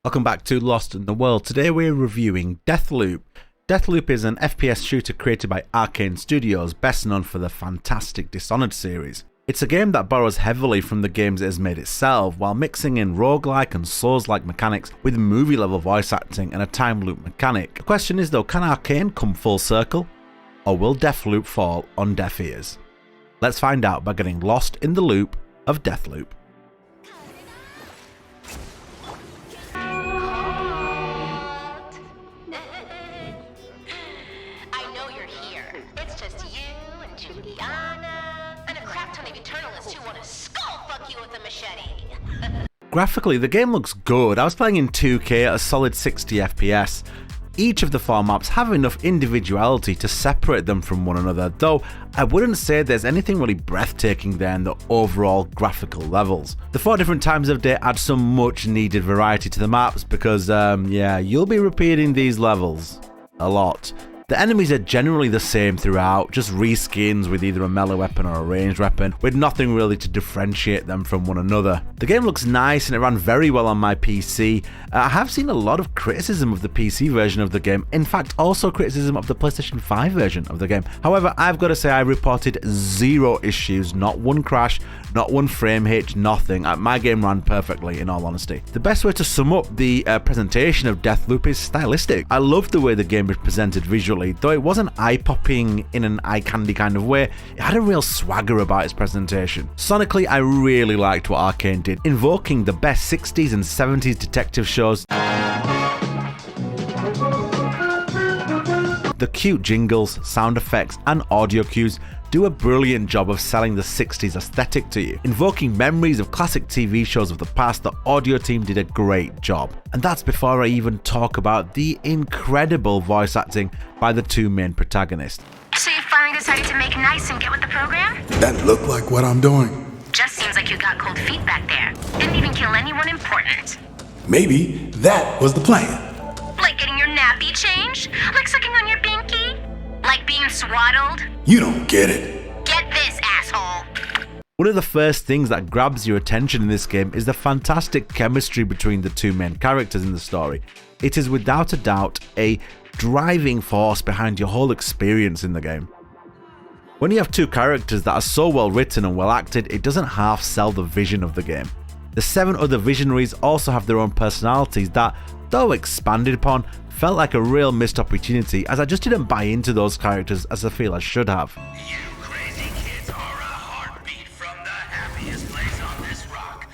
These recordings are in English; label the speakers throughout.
Speaker 1: Welcome back to Lost in the World. Today we're reviewing Deathloop. Deathloop is an FPS shooter created by ARKANE Studios, best known for the fantastic Dishonored series. It's a game that borrows heavily from the games it has made itself, while mixing in roguelike and Souls-like mechanics with movie-level voice acting and a time loop mechanic. The question is though, can ARKANE come full circle? Or will Deathloop fall on deaf ears? Let's find out by getting lost in the loop of Deathloop. Graphically, the game looks good. I was playing in 2K at a solid 60 FPS. Each of the 4 maps have enough individuality to separate them from one another, though I wouldn't say there's anything really breathtaking there in the overall graphical levels. The 4 different times of day add some much needed variety to the maps because, yeah, you'll be repeating these levels a lot. The enemies are generally the same throughout, just reskins with either a melee weapon or a ranged weapon, with nothing really to differentiate them from one another. The game looks nice and it ran very well on my PC. I have seen a lot of criticism of the PC version of the game, in fact also criticism of the PlayStation 5 version of the game. However, I've got to say I reported 0 issues, not one crash, not one frame hitch, nothing. My game ran perfectly, in all honesty. The best way to sum up the presentation of Deathloop is stylistic. I loved the way the game was presented visually, though it wasn't eye-popping in an eye-candy kind of way. It had a real swagger about its presentation. Sonically, I really liked what ARKANE did, invoking the best 60s and 70s detective shows. The cute jingles, sound effects, and audio cues do a brilliant job of selling the 60s aesthetic to you. Invoking memories of classic TV shows of the past, the audio team did a great job. And that's before I even talk about the incredible voice acting by the 2 main protagonists.
Speaker 2: So you finally decided to make nice and get with the program?
Speaker 3: That look like what I'm doing?
Speaker 2: Just seems like you got cold feet back there. Didn't even kill anyone important.
Speaker 3: Maybe that was the plan.
Speaker 2: Like getting your nappy changed? Like sucking on your binky? Like being swaddled?
Speaker 3: You don't get it.
Speaker 2: Get this, asshole!
Speaker 1: One of the first things that grabs your attention in this game is the fantastic chemistry between the 2 main characters in the story. It is without a doubt a driving force behind your whole experience in the game. When you have 2 characters that are so well written and well acted, it doesn't half sell the vision of the game. The 7 other visionaries also have their own personalities that, though expanded upon, felt like a real missed opportunity, as I just didn't buy into those characters as I feel I should have.
Speaker 4: You crazy kids are a heartbeat from the happiest place on this rock,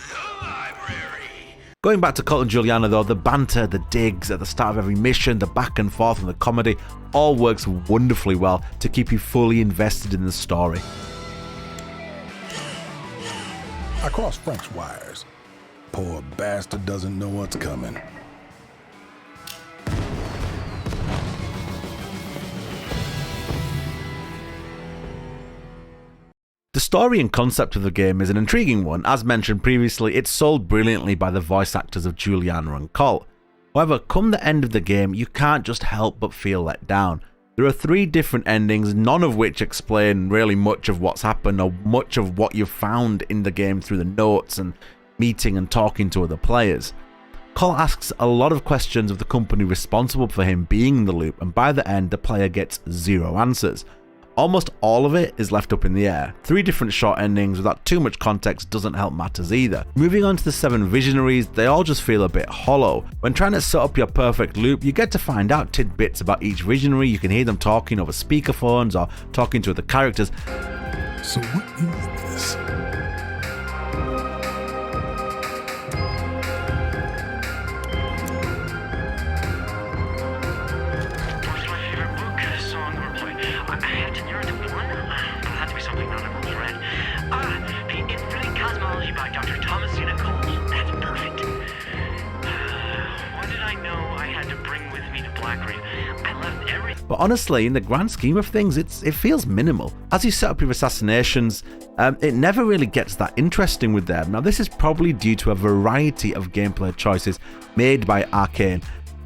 Speaker 4: the library.
Speaker 1: Going back to Colt and Juliana though, the banter, the digs at the start of every mission, the back and forth and the comedy all works wonderfully well to keep you fully invested in the story.
Speaker 3: I crossed Frank's wires. Poor bastard doesn't know what's coming.
Speaker 1: The story and concept of the game is an intriguing one. As mentioned previously, it's sold brilliantly by the voice actors of Juliana and Colt. However, come the end of the game, you can't just help but feel let down. There are 3 different endings, none of which explain really much of what's happened or much of what you've found in the game through the notes and meeting and talking to other players. Colt asks a lot of questions of the company responsible for him being in the loop, and by the end the player gets 0 answers. Almost all of it is left up in the air. 3 different short endings without too much context doesn't help matters either. Moving on to the 7 visionaries, they all just feel a bit hollow. When trying to set up your perfect loop, you get to find out tidbits about each visionary. You can hear them talking over speakerphones or talking to other characters.
Speaker 3: So what is this?
Speaker 1: But honestly, in the grand scheme of things, it feels minimal. As you set up your assassinations, it never really gets that interesting with them. Now this is probably due to a variety of gameplay choices made by ARKANE,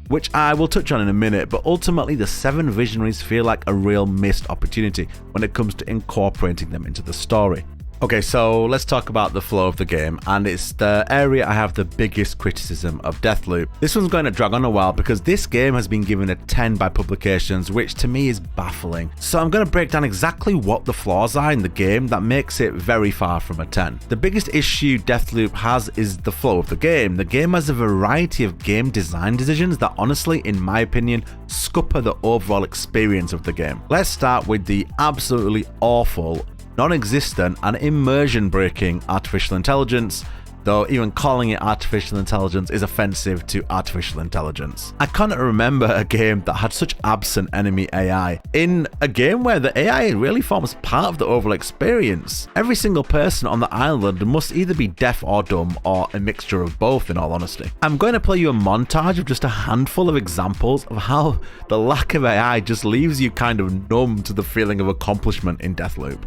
Speaker 1: which I will touch on in a minute, but ultimately the 7 visionaries feel like a real missed opportunity when it comes to incorporating them into the story. Okay, so let's talk about the flow of the game, and it's the area I have the biggest criticism of Deathloop. This one's going to drag on a while because this game has been given a 10 by publications, which to me is baffling. So I'm going to break down exactly what the flaws are in the game that makes it very far from a 10. The biggest issue Deathloop has is the flow of the game. The game has a variety of game design decisions that honestly, in my opinion, scupper the overall experience of the game. Let's start with the absolutely awful, non-existent and immersion-breaking artificial intelligence, though even calling it artificial intelligence is offensive to artificial intelligence. I cannot remember a game that had such absent enemy AI, in a game where the AI really forms part of the overall experience. Every single person on the island must either be deaf or dumb, or a mixture of both, in all honesty. I'm going to play you a montage of just a handful of examples of how the lack of AI just leaves you kind of numb to the feeling of accomplishment in Deathloop.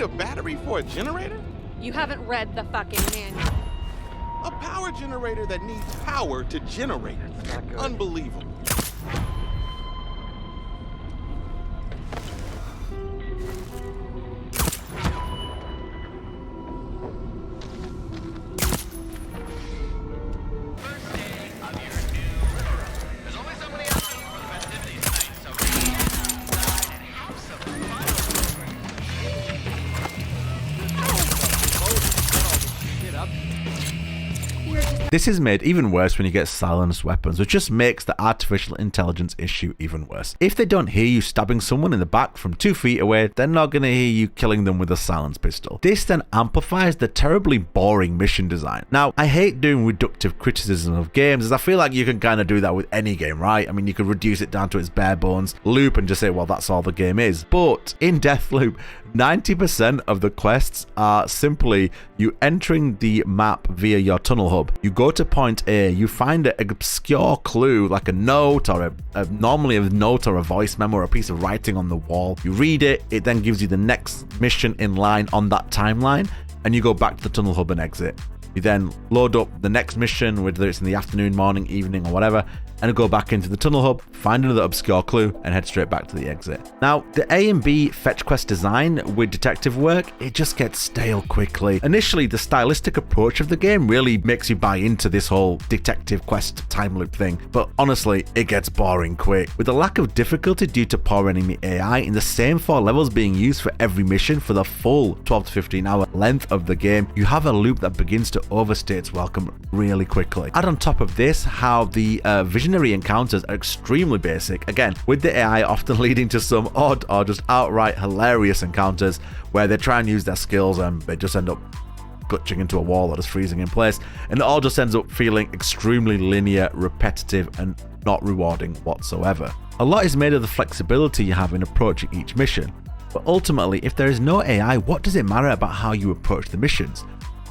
Speaker 5: A battery for a generator?
Speaker 6: You haven't read the fucking manual.
Speaker 5: A power generator that needs power to generate. Unbelievable.
Speaker 1: This is made even worse when you get silenced weapons, which just makes the artificial intelligence issue even worse. If they don't hear you stabbing someone in the back from 2 feet away, they're not going to hear you killing them with a silenced pistol. This then amplifies the terribly boring mission design. Now, I hate doing reductive criticism of games, as I feel like you can kind of do that with any game, right? I mean, you could reduce it down to its bare bones loop and just say, well, that's all the game is. But in Deathloop, 90% of the quests are simply you entering the map via your tunnel hub. You go to point A, you find an obscure clue like a note or normally a note or a voice memo or a piece of writing on the wall. You read it, it then gives you the next mission in line on that timeline, and you go back to the tunnel hub and exit. You then load up the next mission, whether it's in the afternoon, morning, evening, or whatever, and go back into the tunnel hub, find another obscure clue, and head straight back to the exit. Now, the A and B fetch quest design with detective work, it just gets stale quickly. Initially, the stylistic approach of the game really makes you buy into this whole detective quest time loop thing, but honestly, it gets boring quick. With a lack of difficulty due to poor enemy AI in the same 4 levels being used for every mission for the full 12 to 15 hour length of the game, you have a loop that begins to overstay its welcome really quickly. Add on top of this how the visionary encounters are extremely basic, again, with the AI often leading to some odd or just outright hilarious encounters where they try and use their skills and they just end up glitching into a wall or just freezing in place, and it all just ends up feeling extremely linear, repetitive, and not rewarding whatsoever. A lot is made of the flexibility you have in approaching each mission, but ultimately, if there is no AI, what does it matter about how you approach the missions?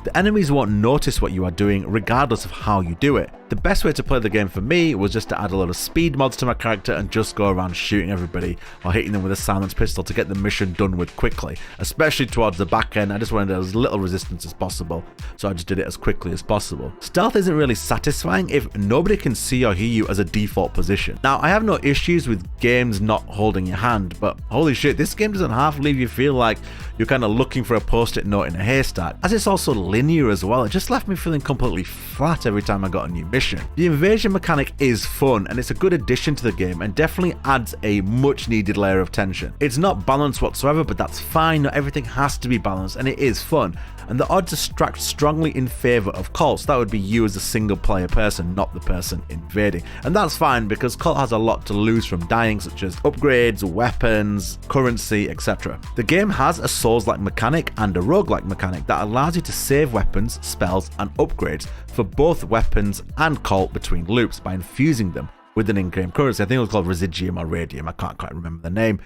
Speaker 1: The enemies won't notice what you are doing regardless of how you do it. The best way to play the game for me was just to add a lot of speed mods to my character and just go around shooting everybody or hitting them with a silenced pistol to get the mission done with quickly. Especially towards the back end, I just wanted as little resistance as possible, so I just did it as quickly as possible. Stealth isn't really satisfying if nobody can see or hear you as a default position. Now, I have no issues with games not holding your hand, but holy shit, this game doesn't half leave you feel like you're kind of looking for a post-it note in a haystack. As it's also linear as well, it just left me feeling completely flat every time I got a new mission. The invasion mechanic is fun and it's a good addition to the game and definitely adds a much needed layer of tension. It's not balanced whatsoever, but that's fine. Not everything has to be balanced, and it is fun. And the odds are stacked strongly in favor of Colt. So that would be you as a single player person, not the person invading. And that's fine because Colt has a lot to lose from dying, such as upgrades, weapons, currency, etc. The game has a Souls-like mechanic and a roguelike mechanic that allows you to save weapons, spells, and upgrades for both weapons and Colt between loops by infusing them with an in-game currency. I think it was called Residium or Radium, I can't quite remember the name.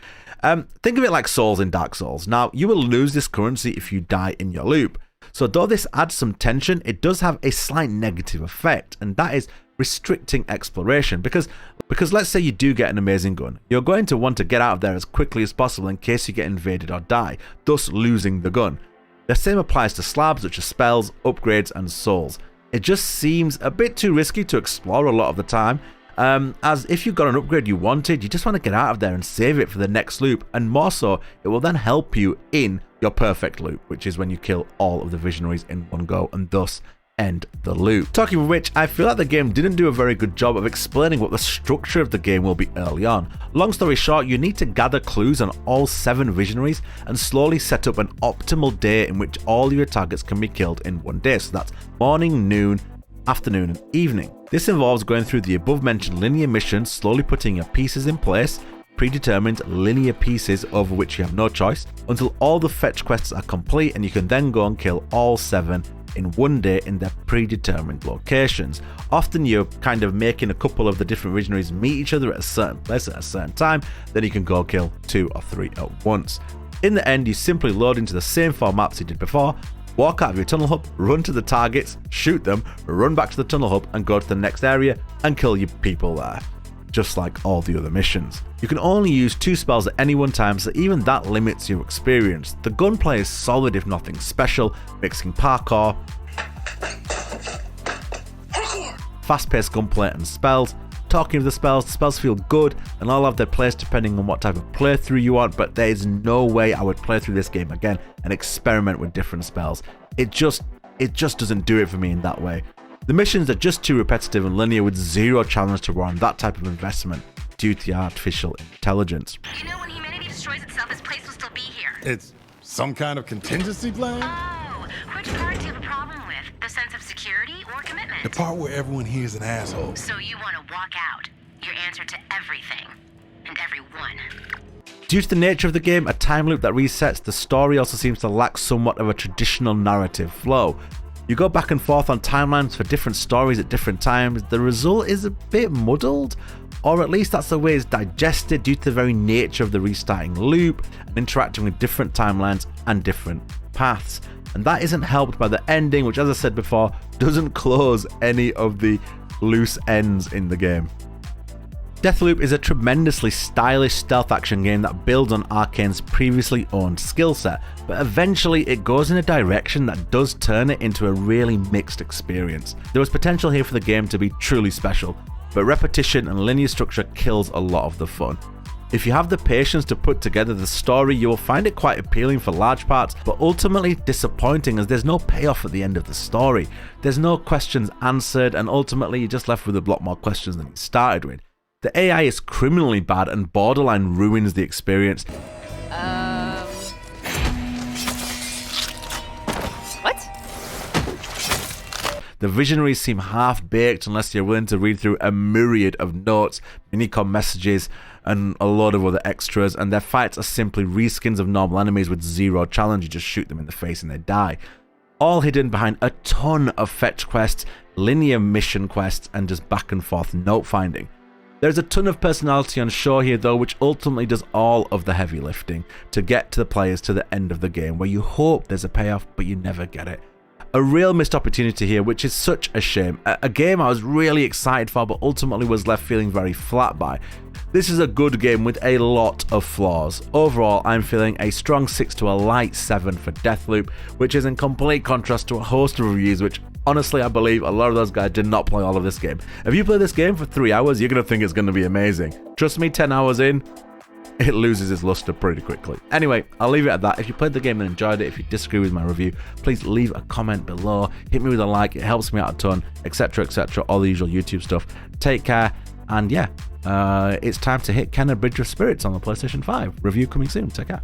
Speaker 1: Think of it like Souls in Dark Souls. Now, you will lose this currency if you die in your loop. So though this adds some tension, it does have a slight negative effect, and that is restricting exploration. Because let's say you do get an amazing gun, you're going to want to get out of there as quickly as possible in case you get invaded or die, thus losing the gun. The same applies to slabs, which are spells, upgrades, and souls. It just seems a bit too risky to explore a lot of the time, as if you've got an upgrade you wanted, you just want to get out of there and save it for the next loop, and more so, it will then help you in your perfect loop, which is when you kill all of the visionaries in one go and thus end the loop. Talking of which, I feel like the game didn't do a very good job of explaining what the structure of the game will be early on. Long story short, you need to gather clues on all 7 visionaries and slowly set up an optimal day in which all your targets can be killed in one day. So that's morning, noon, afternoon, and evening. This involves going through the above mentioned linear missions, slowly putting your pieces in place, predetermined linear pieces over which you have no choice, until all the fetch quests are complete, and you can then go and kill all 7 in one day in their predetermined locations. Often you're kind of making a couple of the different visionaries meet each other at a certain place at a certain time, then you can go kill 2 or 3 at once. In the end, you simply load into the same 4 maps you did before, walk out of your tunnel hub, run to the targets, shoot them, run back to the tunnel hub and go to the next area and kill your people there. Just like all the other missions. You can only use 2 spells at any one time, so even that limits your experience. The gunplay is solid if nothing special, mixing parkour, fast-paced gunplay and spells. Talking of the spells feel good and all have their place depending on what type of playthrough you want, but there is no way I would play through this game again and experiment with different spells. It just doesn't do it for me in that way. The missions are just too repetitive and linear with zero challenge to warrant that type of investment due to the artificial intelligence.
Speaker 2: You know, when humanity destroys itself, this place will still be here.
Speaker 3: It's some kind of contingency plan?
Speaker 2: Oh, which part do you have a problem with? The sense of security or commitment?
Speaker 3: The part where everyone here is an asshole.
Speaker 2: So you want to walk out. Your answer to everything. And everyone.
Speaker 1: Due to the nature of the game, a time loop that resets, the story also seems to lack somewhat of a traditional narrative flow. You go back and forth on timelines for different stories at different times. The result is a bit muddled, or at least that's the way it's digested due to the very nature of the restarting loop and interacting with different timelines and different paths. And that isn't helped by the ending, which, as I said before, doesn't close any of the loose ends in the game. Deathloop is a tremendously stylish stealth action game that builds on ARKANE's previously owned skill set, but eventually it goes in a direction that does turn it into a really mixed experience. There was potential here for the game to be truly special, but repetition and linear structure kills a lot of the fun. If you have the patience to put together the story, you will find it quite appealing for large parts, but ultimately disappointing as there's no payoff at the end of the story. There's no questions answered, and ultimately you're just left with a lot more questions than you started with. The AI is criminally bad and borderline ruins the experience.
Speaker 6: What?
Speaker 1: The visionaries seem half-baked unless you're willing to read through a myriad of notes, minicom messages, and a lot of other extras, and their fights are simply reskins of normal enemies with zero challenge. You just shoot them in the face and they die. All hidden behind a ton of fetch quests, linear mission quests, and just back and forth note finding. There's a ton of personality on show here though, which ultimately does all of the heavy lifting to get to the players to the end of the game, where you hope there's a payoff but you never get it. A real missed opportunity here, which is such a shame. A game I was really excited for but ultimately was left feeling very flat by. This is a good game with a lot of flaws. Overall, I'm feeling a strong 6 to a light 7 for Deathloop, which is in complete contrast to a host of reviews which honestly I believe a lot of those guys did not play all of this game. If you play this game for 3 hours, you're going to think it's going to be amazing. Trust me, 10 hours in, it loses its luster pretty quickly. Anyway, I'll leave it at that. If you played the game and enjoyed it, if you disagree with my review, please leave a comment below, hit me with a like, it helps me out a ton, etc, etc, all the usual YouTube stuff. Take care, and yeah, it's time to hit Kena Bridge of Spirits on the PlayStation 5. Review coming soon. Take care.